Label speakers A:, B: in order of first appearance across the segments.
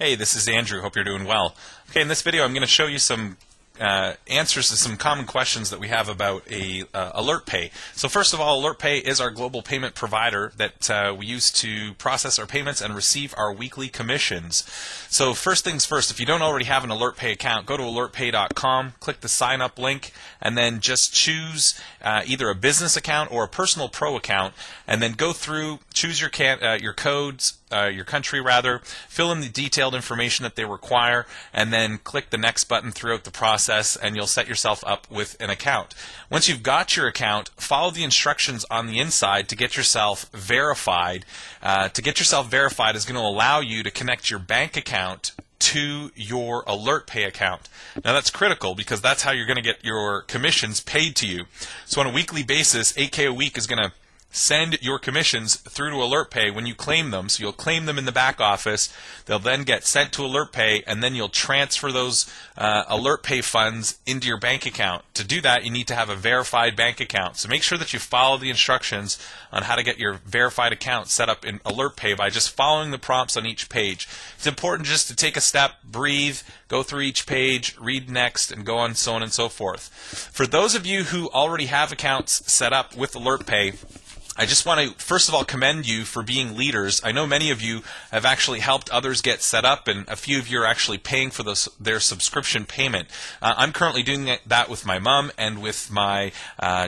A: Hey, this is Andrew. Hope you're doing well. Okay, in this video I'm going to show you some answers to some common questions that we have about AlertPay. So first of all, AlertPay is our global payment provider that we use to process our payments and receive our weekly commissions. So first things first, if you don't already have an AlertPay account, go to alertpay.com, click the sign up link, and then just choose either a business account or a personal pro account, and then go through, choose your codes, your country rather, fill in the detailed information that they require, and then click the next button throughout the process, and you'll set yourself up with an account. Once you've got your account, follow the instructions on the inside to get yourself verified. To get yourself verified is going to allow you to connect your bank account to your AlertPay account. Now that's critical because that's how you're going to get your commissions paid to you. So on a weekly basis, 8K a week is going to send your commissions through to AlertPay when you claim them. So you'll claim them in the back office. They'll then get sent to AlertPay, and then you'll transfer those AlertPay funds into your bank account. To do that, you need to have a verified bank account. So make sure that you follow the instructions on how to get your verified account set up in AlertPay by just following the prompts on each page. It's important just to take a step, breathe, go through each page, read next, and go on, so on and so forth. For those of you who already have accounts set up with AlertPay, I just want to, first of all, commend you for being leaders. I know many of you have actually helped others get set up, and a few of you are actually paying for their subscription payment. I'm currently doing that with my mom and with my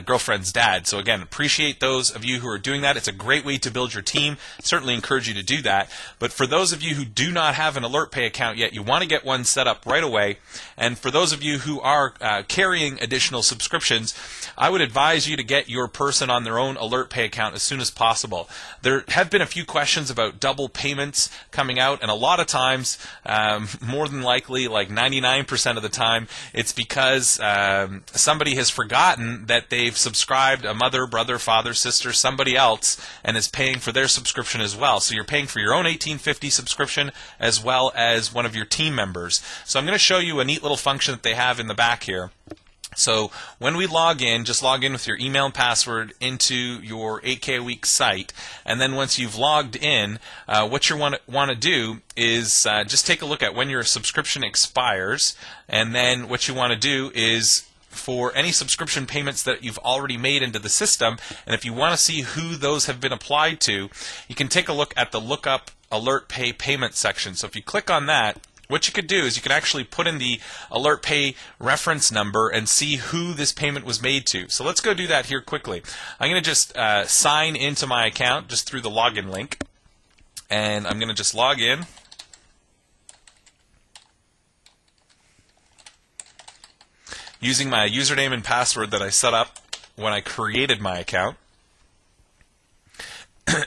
A: girlfriend's dad. So again, appreciate those of you who are doing that. It's a great way to build your team. Certainly encourage you to do that. But for those of you who do not have an AlertPay account yet, you want to get one set up right away. And for those of you who are carrying additional subscriptions, I would advise you to get your person on their own AlertPay account as soon as possible. There have been a few questions about double payments coming out, and a lot of times, more than likely, like 99% of the time, it's because somebody has forgotten that they've subscribed a mother, brother, father, sister, somebody else, and is paying for their subscription as well. So you're paying for your own 1850 subscription as well as one of your team members. So I'm going to show you a neat little function that they have in the back here. So when we log in, just log in with your email and password into your 8K a week site, and then once you've logged in, what you want to do is just take a look at when your subscription expires, and then what you want to do is for any subscription payments that you've already made into the system, and if you want to see who those have been applied to, you can take a look at the Lookup AlertPay payment section. So if you click on that, what you could do is you could actually put in the AlertPay reference number and see who this payment was made to. So let's go do that here quickly. I'm going to just sign into my account just through the login link, and I'm going to just log in. Using my username and password that I set up when I created my account.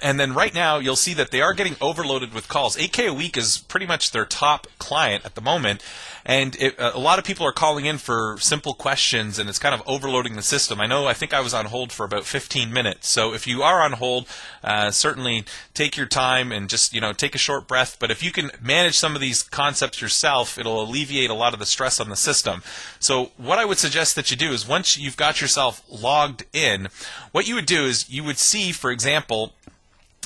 A: And then right now, you'll see that they are getting overloaded with calls. 8K a week is pretty much their top client at the moment, and a lot of people are calling in for simple questions, and it's kind of overloading the system. I think I was on hold for about 15 minutes. So if you are on hold, certainly take your time and just take a short breath. But if you can manage some of these concepts yourself, it'll alleviate a lot of the stress on the system. So what I would suggest that you do is once you've got yourself logged in, what you would do is you would see, for example,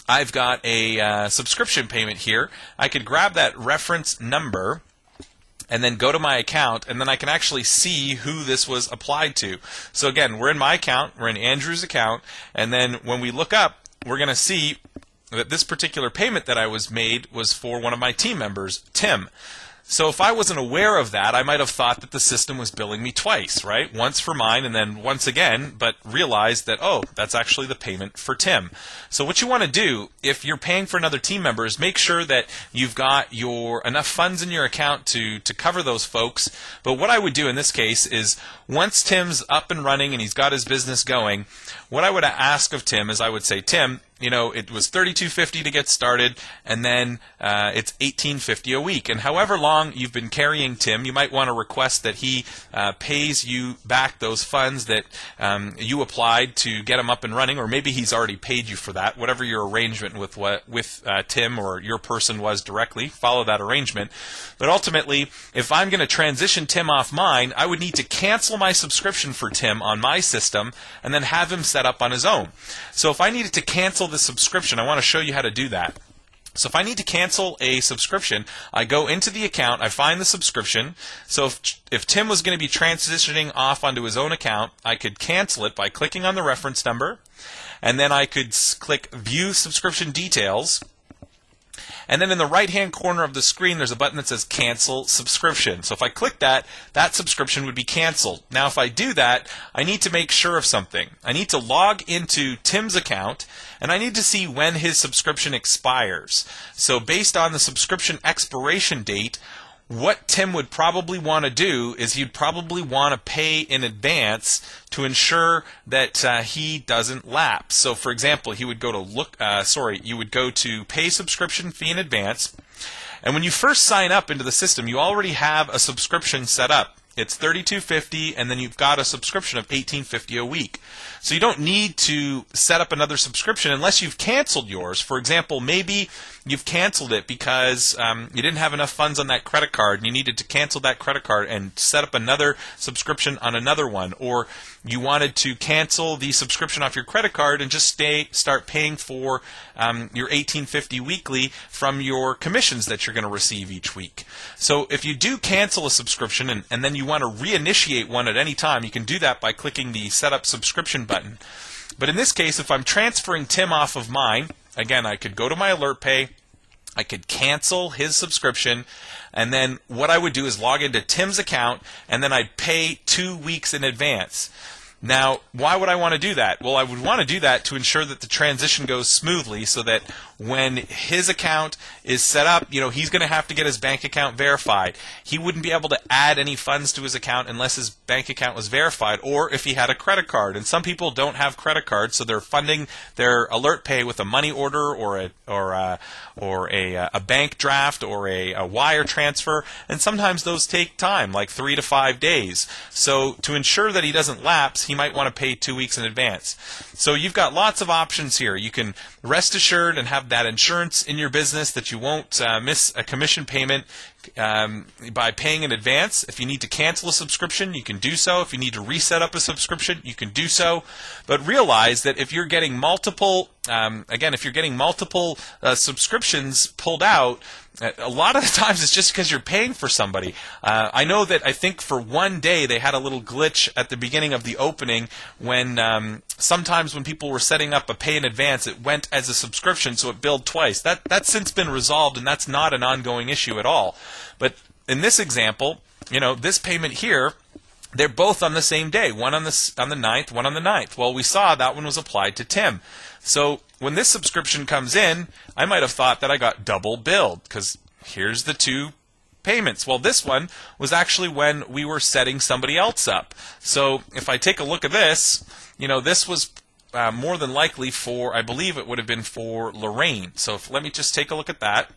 A: I've got a subscription payment here. I could grab that reference number and then go to my account, and then I can actually see who this was applied to. So again, we're in my account, we're in Andrew's account, and then when we look up, we're going to see that this particular payment that I was made was for one of my team members, Tim. So if I wasn't aware of that, I might have thought that the system was billing me twice, right? Once for mine and then once again, but realized that, oh, that's actually the payment for Tim. So what you want to do, if you're paying for another team member, is make sure that you've got enough funds in your account to cover those folks. But what I would do in this case is once Tim's up and running and he's got his business going, what I would ask of Tim is I would say, Tim, it was $32.50 to get started, and then it's $18.50 a week. And however long you've been carrying Tim, you might want to request that he pays you back those funds that you applied to get him up and running, or maybe he's already paid you for that. Whatever your arrangement with Tim or your person was directly, follow that arrangement. But ultimately, if I'm going to transition Tim off mine, I would need to cancel my subscription for Tim on my system and then have him set up on his own. So if I needed to cancel the subscription, I want to show you how to do that. So if I need to cancel a subscription, I go into the account, I find the subscription. So if Tim was going to be transitioning off onto his own account, I could cancel it by clicking on the reference number, and then I could click View Subscription Details. And then in the right-hand corner of the screen, there's a button that says Cancel Subscription. So if I click that, that subscription would be canceled. Now, if I do that, I need to make sure of something. I need to log into Tim's account, and I need to see when his subscription expires. So based on the subscription expiration date, what Tim would probably want to do is he'd probably want to pay in advance to ensure that he doesn't lapse. So, for example, he would go to you would go to Pay Subscription Fee in Advance, and when you first sign up into the system, you already have a subscription set up. It's $32.50, and then you've got a subscription of $18.50 a week. So you don't need to set up another subscription unless you've canceled yours. For example, maybe you've canceled it because you didn't have enough funds on that credit card and you needed to cancel that credit card and set up another subscription on another one. Or you wanted to cancel the subscription off your credit card and just start paying for your $18.50 weekly from your commissions that you're going to receive each week. So if you do cancel a subscription and then you want to reinitiate one at any time, you can do that by clicking the Set Up Subscription button. But in this case, if I'm transferring Tim off of mine, again, I could go to my AlertPay, I could cancel his subscription, and then what I would do is log into Tim's account, and then I'd pay 2 weeks in advance. Now, why would I want to do that? Well, I would want to do that to ensure that the transition goes smoothly so that when his account is set up, he's going to have to get his bank account verified. He wouldn't be able to add any funds to his account unless his bank account was verified, or if he had a credit card. And some people don't have credit cards, so they're funding their AlertPay with a money order or a bank draft or a wire transfer, and sometimes those take time, like 3 to 5 days. So to ensure that he doesn't lapse, he might want to pay 2 weeks in advance. So you've got lots of options here. You can rest assured and have that insurance in your business that you won't miss a commission payment by paying in advance. If you need to cancel a subscription, you can do so. If you need to reset up a subscription, you can do so. But realize that if you're getting multiple subscriptions pulled out, a lot of the times it's just because you're paying for somebody. I know that I think for one day they had a little glitch at the beginning of the opening when sometimes when people were setting up a pay in advance, it went as a subscription, so it billed twice. That's since been resolved, and that's not an ongoing issue at all. But in this example, this payment here, they're both on the same day, one on the 9th, one on the 9th. Well, we saw that one was applied to Tim. So when this subscription comes in, I might have thought that I got double billed because here's the 2 payments. Well, this one was actually when we were setting somebody else up. So if I take a look at this, this was more than likely I believe it would have been for Lorraine. So let me just take a look at that,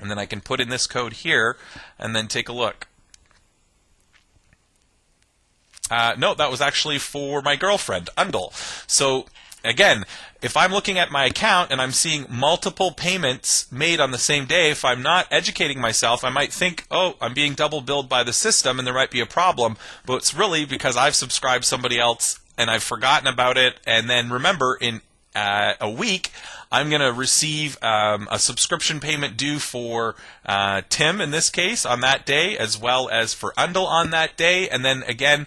A: and then I can put in this code here and then take a look. No, that was actually for my girlfriend, Undle. So again, if I'm looking at my account and I'm seeing multiple payments made on the same day, if I'm not educating myself, I might think, oh, I'm being double billed by the system and there might be a problem. But it's really because I've subscribed somebody else and I've forgotten about it. And then remember, in a week, I'm going to receive a subscription payment due for Tim in this case on that day, as well as for Undle on that day. And then again,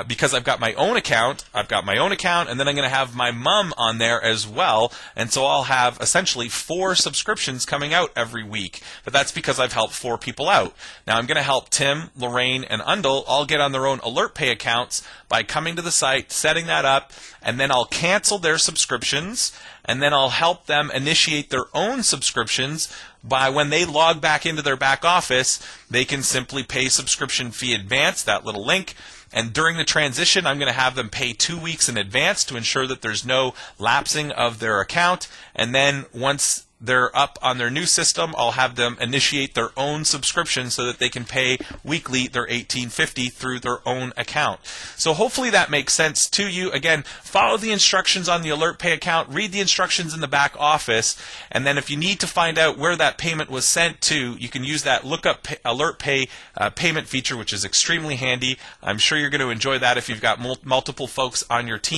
A: because I've got my own account, and then I'm going to have my mom on there as well, and so I'll have essentially 4 subscriptions coming out every week. But that's because I've helped 4 people out. Now I'm going to help Tim, Lorraine, and Undle all get on their own AlertPay accounts by coming to the site, setting that up, and then I'll cancel their subscriptions, and then I'll help them initiate their own subscriptions by when they log back into their back office, they can simply pay subscription fee advance, that little link. And during the transition, I'm going to have them pay 2 weeks in advance to ensure that there's no lapsing of their account. And then once they're up on their new system, I'll have them initiate their own subscription so that they can pay weekly their $18.50 through their own account. So hopefully that makes sense to you. Again, follow the instructions on the AlertPay account, read the instructions in the back office, and then if you need to find out where that payment was sent to, you can use that lookup AlertPay payment feature, which is extremely handy. I'm sure you're going to enjoy that if you've got multiple folks on your team.